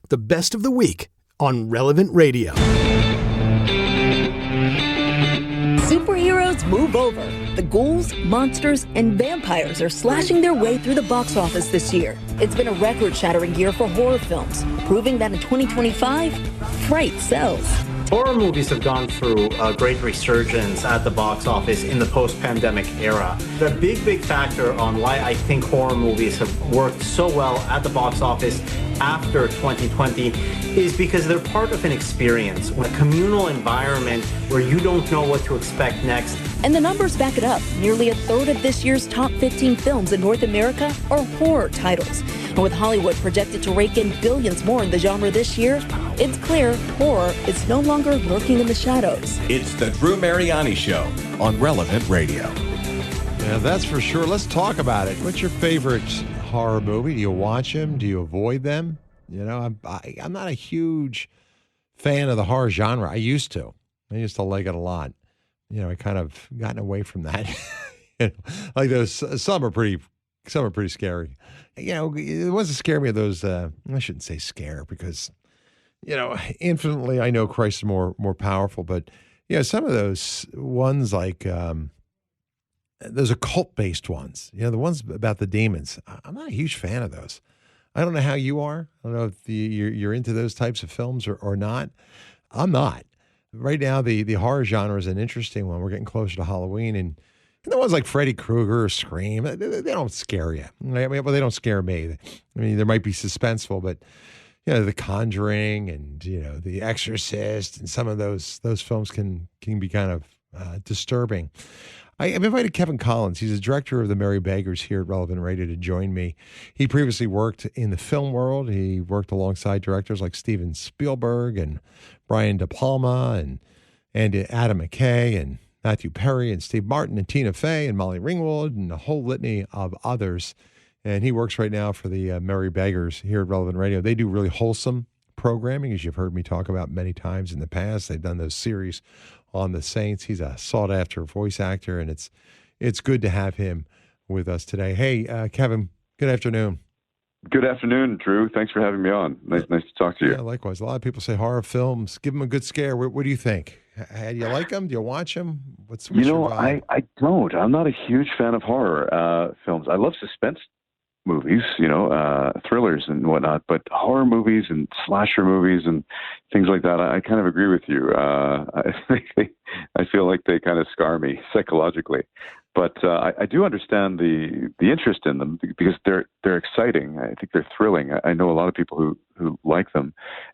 the best of the week on Relevant Radio. Superheroes move over. The ghouls, monsters, and vampires are slashing their way through the box office this year. It's been a record-shattering year for horror films, proving that in 2025, fright sells. Horror movies have gone through a great resurgence at the box office in the post-pandemic era. The big factor on why I think horror movies have worked so well at the box office after 2020 is because they're part of an experience, a communal environment where you don't know what to expect next. And the numbers back it up. Nearly a third of this year's top 15 films in North America are horror titles. And with Hollywood projected to rake in billions more in the genre this year, it's clear horror is no longer lurking in the shadows. It's the Drew Mariani Show on Relevant Radio. Yeah, that's for sure. Let's talk about it. What's your favorite horror movie? Do you watch them? Do you avoid them? You know, I'm not a huge fan of the horror genre. I used to like it a lot. You know, I kind of gotten away from that. You know, like those, some are pretty scary. You know, the ones that scare me are those, I shouldn't say scare because, you know, infinitely I know Christ is more powerful, but, you know, some of those ones like, those occult-based ones, you know, the ones about the demons, I'm not a huge fan of those. I don't know how you are. I don't know if you're into those types of films or not. I'm not. Right now, the horror genre is an interesting one. We're getting closer to Halloween, and the ones like Freddy Krueger or Scream, they don't scare you. I mean, well, they don't scare me. I mean, there might be suspenseful, but you know, The Conjuring and you know, The Exorcist, and some of those films can be kind of disturbing. I've invited Kevin Collins. He's the director of The Merry Beggars here at Relevant Radio to join me. He previously worked in the film world. He worked alongside directors like Steven Spielberg and Brian De Palma and Adam McKay and Matthew Perry and Steve Martin and Tina Fey and Molly Ringwald and a whole litany of others. And he works right now for the Merry Beggars here at Relevant Radio. They do really wholesome programming, as you've heard me talk about many times in the past. They've done those series on the Saints. He's a sought-after voice actor, and it's good to have him with us today. Hey, Kevin, good afternoon. Good afternoon, Drew. Thanks for having me on. Nice to talk to you. Yeah, likewise. A lot of people say horror films, give them a good scare. What do you think? Do you like them? Do you watch them? What's you know, your vibe? I don't. I'm not a huge fan of horror films. I love suspense movies, you know, thrillers and whatnot, but horror movies and slasher movies and things like that, I kind of agree with you. I feel like they kind of scar me psychologically, but I do understand the interest in them because they're exciting. I think they're thrilling. I know a lot of people who like them,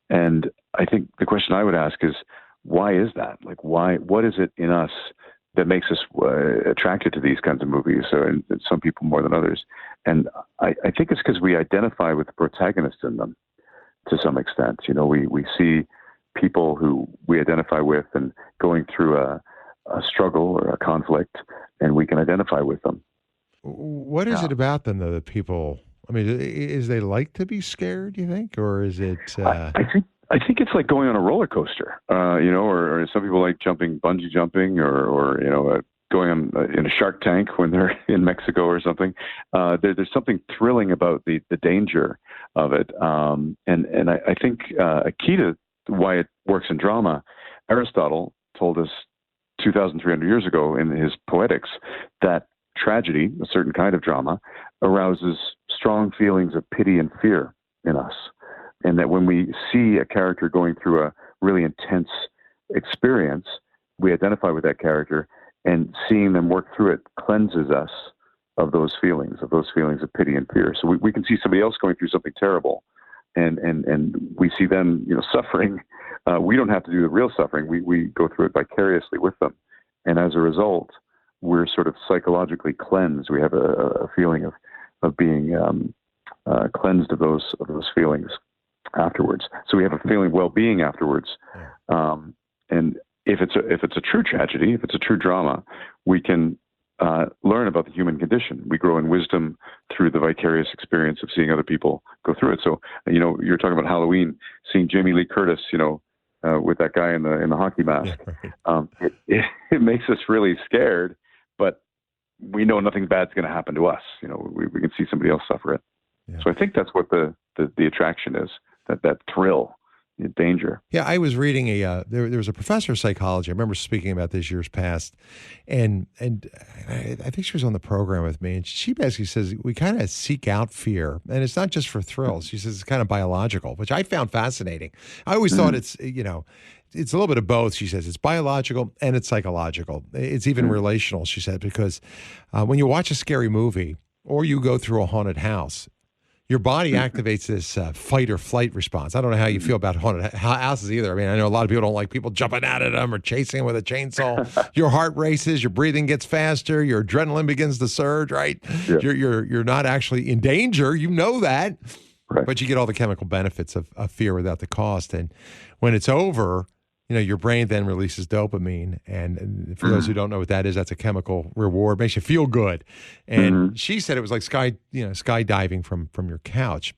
and I think the question I would ask is, why is that? Like, why? What is it in us that makes us attracted to these kinds of movies, and some people more than others? And I think it's because we identify with the protagonists in them to some extent. You know, we see people who we identify with and going through a struggle or a conflict, and we can identify with them. What is it about them, though, that people, I mean, is they like to be scared, do you think? Or is it... I think it's like going on a roller coaster, you know, or some people like bungee jumping, or you know, going on in a shark tank when they're in Mexico or something. There's something thrilling about the danger of it, and I think a key to why it works in drama, Aristotle told us 2,300 years ago in his Poetics that tragedy, a certain kind of drama, arouses strong feelings of pity and fear in us. And that when we see a character going through a really intense experience, we identify with that character, and seeing them work through it cleanses us of those feelings of pity and fear. So we can see somebody else going through something terrible, and we see them, you know, suffering. We don't have to do the real suffering. We go through it vicariously with them. And as a result, we're sort of psychologically cleansed. We have a feeling of being cleansed of those feelings afterwards. So we have a feeling of well-being afterwards. And if it's a true tragedy, if it's a true drama, we can learn about the human condition. We grow in wisdom through the vicarious experience of seeing other people go through it. So, you know, you're talking about Halloween, seeing Jamie Lee Curtis, you know, with that guy in the hockey mask. Yeah, right. It makes us really scared, but we know nothing bad's going to happen to us. You know, we can see somebody else suffer it. Yeah. So I think that's what the attraction is. that thrill, danger. Yeah, I was reading there was a professor of psychology. I remember speaking about this years past, and I think she was on the program with me, and she basically says we kind of seek out fear, and it's not just for thrills. She says it's kind of biological, which I found fascinating. I always thought it's it's a little bit of both. She says it's biological and it's psychological. It's even relational. She said because when you watch a scary movie or you go through a haunted house, your body activates this fight or flight response. I don't know how you feel about haunted houses either. I mean, I know a lot of people don't like people jumping out at them or chasing them with a chainsaw. Your heart races, your breathing gets faster, your adrenaline begins to surge, right? Yeah. You're not actually in danger. You know that. Right. But you get all the chemical benefits of fear without the cost. And when it's over, your brain then releases dopamine. And for those who don't know what that is, that's a chemical reward. Makes you feel good. And she said it was like skydiving from your couch.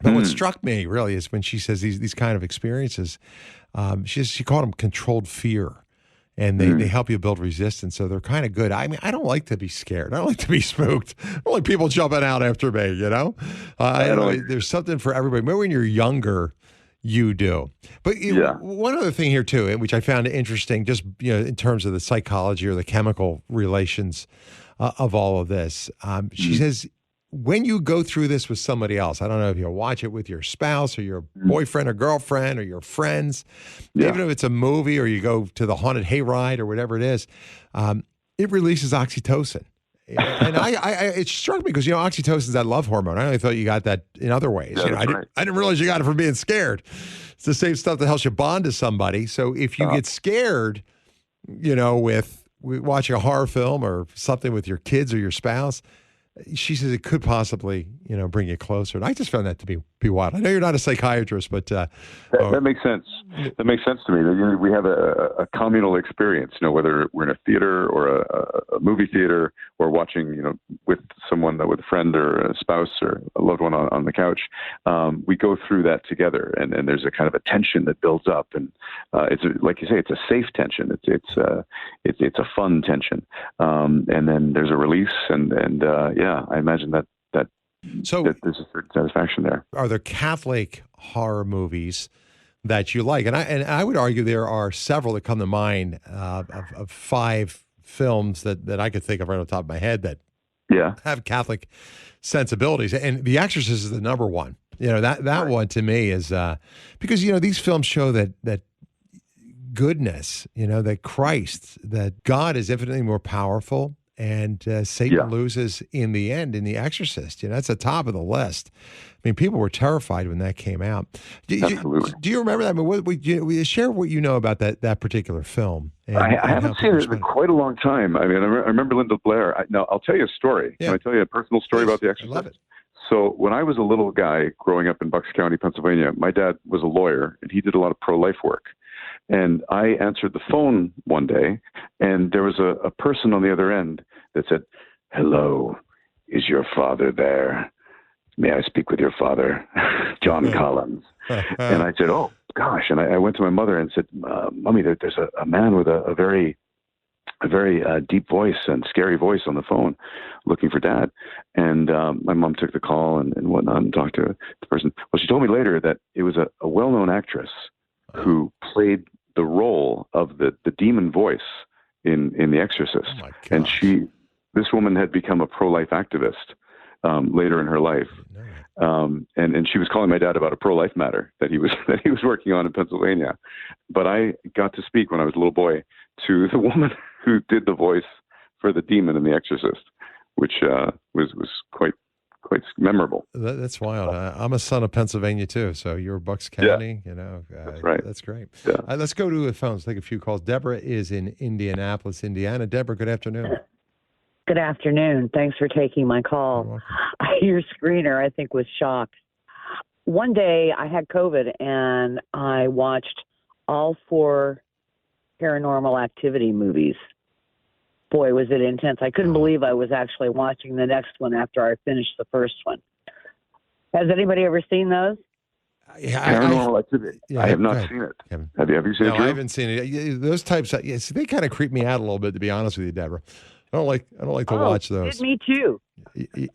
But what struck me really is when she says these kind of experiences, she called them controlled fear. And they help you build resistance. So they're kind of good. I mean, I don't like to be scared. I don't like to be spooked. I don't like people jumping out after me, there's something for everybody. Maybe when you're younger, you do. But one other thing here, too, which I found interesting, just in terms of the psychology or the chemical relations of all of this, she says, when you go through this with somebody else, I don't know if you watch it with your spouse or your boyfriend or girlfriend or your friends, even if it's a movie or you go to the haunted hayride or whatever it is, it releases oxytocin. And it struck me because, oxytocin is that love hormone. I only thought you got that in other ways. Yeah, I didn't realize you got it from being scared. It's the same stuff that helps you bond to somebody. So if you get scared, with watching a horror film or something with your kids or your spouse, she says it could possibly, bring you closer. And I just found that to be wild. I know you're not a psychiatrist, but that makes sense. That makes sense to me. We have a communal experience, whether we're in a theater or a movie theater or watching, with someone, with a friend or a spouse or a loved one on the couch. We go through that together, and there's a kind of a tension that builds up, and it's like you say, it's a safe tension. It's a fun tension, and then there's a release, and I imagine that there's a certain satisfaction there. Are there Catholic horror movies that you like? And I would argue there are several that come to mind of 5 films that I could think of right on top of my head that have Catholic sensibilities. And The Exorcist is the number one. That one to me is because these films show that goodness, that Christ, that God is infinitely more powerful. And Satan loses in the end in The Exorcist. That's the top of the list. I mean, people were terrified when that came out. Absolutely. Do you remember that? I mean, share what you know about that particular film. I haven't seen it in quite a long time. I mean, I remember Linda Blair. Now, I'll tell you a story. Yeah. Can I tell you a personal story about The Exorcist? I love it. So when I was a little guy growing up in Bucks County, Pennsylvania, my dad was a lawyer, and he did a lot of pro-life work. And I answered the phone one day, and there was a person on the other end that said, "Hello, is your father there? May I speak with your father, John Collins?" And I said, "Oh, gosh." And I went to my mother and said, "Mommy, there's a man with a very deep voice and scary voice on the phone looking for Dad." And my mom took the call and whatnot and talked to the person. Well, she told me later that it was a well-known actress who played the role of the demon voice in The Exorcist. Oh, and this woman had become a pro-life activist later in her life. And she was calling my dad about a pro-life matter that he was working on in Pennsylvania. But I got to speak when I was a little boy to the woman who did the voice for the demon in The Exorcist, which was quite memorable. That's wild. I'm a son of Pennsylvania too, so you're Bucks County. That's right. That's great. Yeah. Let's go to the phones. Take a few calls. Deborah is in Indianapolis, Indiana. Deborah, good afternoon. Good afternoon. Thanks for taking my call. Your screener, I think, was shocked. One day I had COVID and I watched all 4 Paranormal Activity movies. Boy, was it intense. I couldn't believe I was actually watching the next one after I finished the first one. Has anybody ever seen those? Paranormal Activity. I have not seen it. Have you seen it, Drew? I haven't seen it. Those types, they kind of creep me out a little bit, to be honest with you, Deborah. I don't like to watch those. Me too.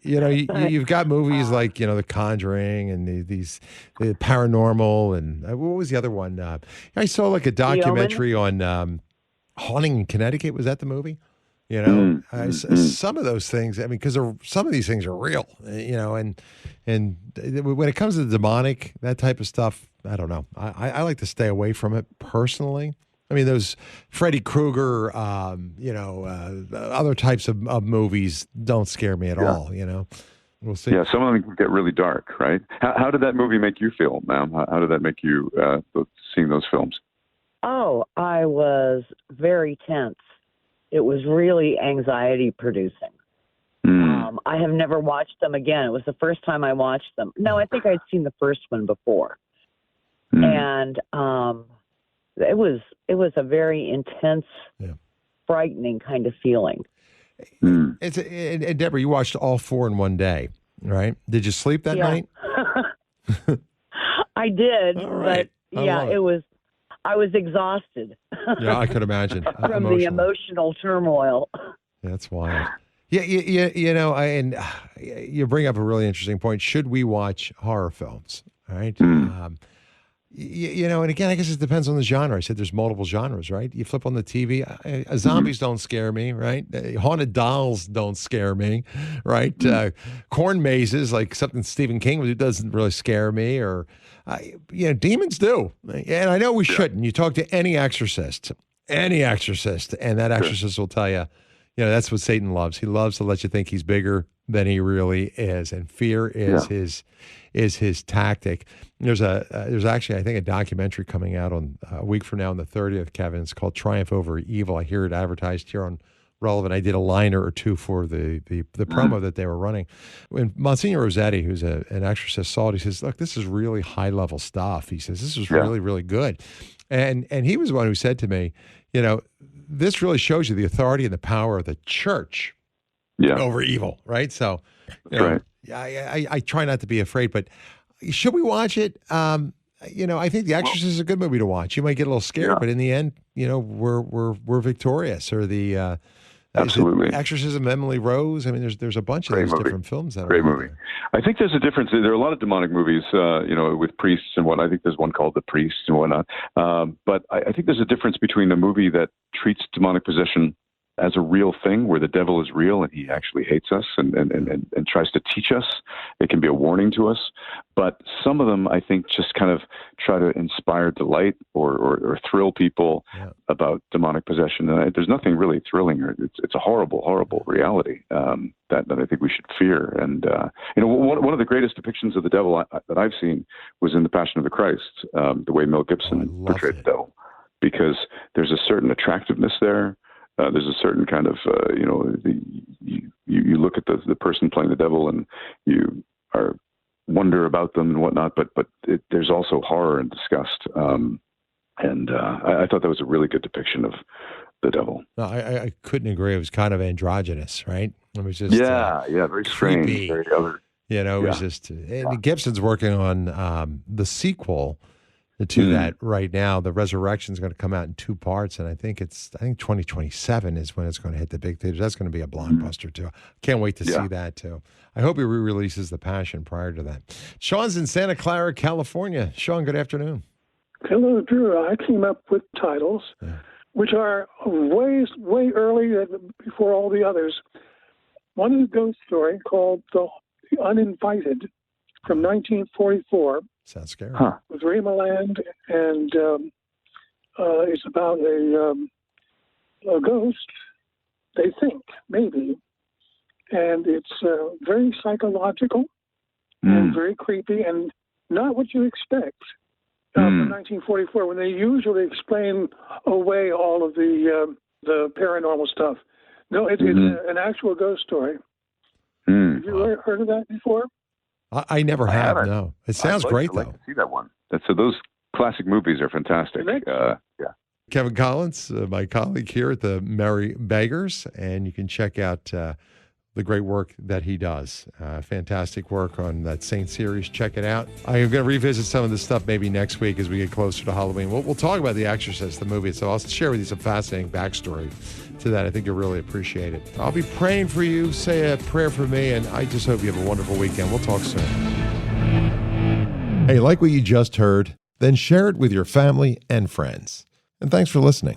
You've got movies like The Conjuring and the paranormal, and what was the other one? I saw like a documentary on Haunting in Connecticut. Was that the movie? Some of those things. I mean, because some of these things are real. And when it comes to the demonic, that type of stuff, I don't know. I like to stay away from it personally. I mean, those Freddy Krueger, other types of movies don't scare me at all, We'll see. Yeah, some of them can get really dark, right? How did that movie make you feel, ma'am? How did that make you seeing those films? Oh, I was very tense. It was really anxiety-producing. I have never watched them again. It was the first time I watched them. No, I think I'd seen the first one before. And it was a very intense, frightening kind of feeling. And Deborah, you watched all 4 in one day, right? Did you sleep that night? I did, right. But I was exhausted. Yeah, I could imagine. From the emotional turmoil. That's wild. Yeah, you bring up a really interesting point. Should we watch horror films? All right. And again, I guess it depends on the genre. I said there's multiple genres, right? You flip on the TV, zombies don't scare me, right? Haunted dolls don't scare me, right? Corn mazes, like something Stephen King would do, doesn't really scare me, or demons do. And I know we shouldn't. You talk to any exorcist, and that exorcist will tell you, that's what Satan loves. He loves to let you think he's bigger than he really is, and fear is his tactic. There's actually, I think, a documentary coming out on a week from now on the 30th, Kevin. It's called Triumph Over Evil. I hear it advertised here on Relevant. I did a liner or two for the promo that they were running. When Monsignor Rossetti, who's an exorcist, saw it, he says, look, this is really high-level stuff. He says, this is really, really good. And he was the one who said to me, this really shows you the authority and the power of the church over evil, right? So, right. I try not to be afraid, but should we watch it? I think The Exorcist is a good movie to watch. You might get a little scared, but in the end, we're victorious. Or the absolutely Exorcism, Emily Rose. I mean, there's a bunch of these different films that great are movie. I think there's a difference. There are a lot of demonic movies, with priests and whatnot. I think there's one called The Priest and whatnot. But I think there's a difference between a movie that treats demonic possession as a real thing, where the devil is real and he actually hates us and tries to teach us. It can be a warning to us. But some of them, I think, just kind of try to inspire delight or thrill people about demonic possession. And there's nothing really thrilling. It's a horrible, horrible reality that I think we should fear. And, one of the greatest depictions of the devil that I've seen was in The Passion of the Christ, the way Mel Gibson portrayed the devil, because there's a certain attractiveness there. There's a certain kind of, you look at the person playing the devil and you wonder about them and whatnot, but there's also horror and disgust. I thought that was a really good depiction of the devil. No, I couldn't agree. It was kind of androgynous, right? It was just very strange, creepy. Very other. It was just. And Gibson's working on the sequel to that right now. The Resurrection is going to come out in 2 parts, and I think 2027 is when it's going to hit the big theaters. That's going to be a blockbuster too. Can't wait to see that too. I hope he re-releases The Passion prior to that. Sean's in Santa Clara, California. Sean, good afternoon. Hello, Drew. I came up with titles which are way early before all the others. One is a ghost story called The Uninvited from 1944. Sounds scary. With Ray Milland, and it's about a ghost, they think, maybe. And it's very psychological and very creepy and not what you expect from 1944, when they usually explain away all of the paranormal stuff. No, it's an actual ghost story. Have you heard of that before? I never have, no. It sounds great, though. I'd like to see that one. So those classic movies are fantastic. Kevin Collins, my colleague here at the Merry Beggars, and you can check out the great work that he does. Fantastic work on that Saint series. Check it out. I'm going to revisit some of this stuff maybe next week as we get closer to Halloween. We'll talk about The Exorcist, the movie. So I'll share with you some fascinating backstory to that. I think you'll really appreciate it. I'll be praying for you. Say a prayer for me, and I just hope you have a wonderful weekend. We'll talk soon. Hey, like what you just heard? Then share it with your family and friends. And thanks for listening.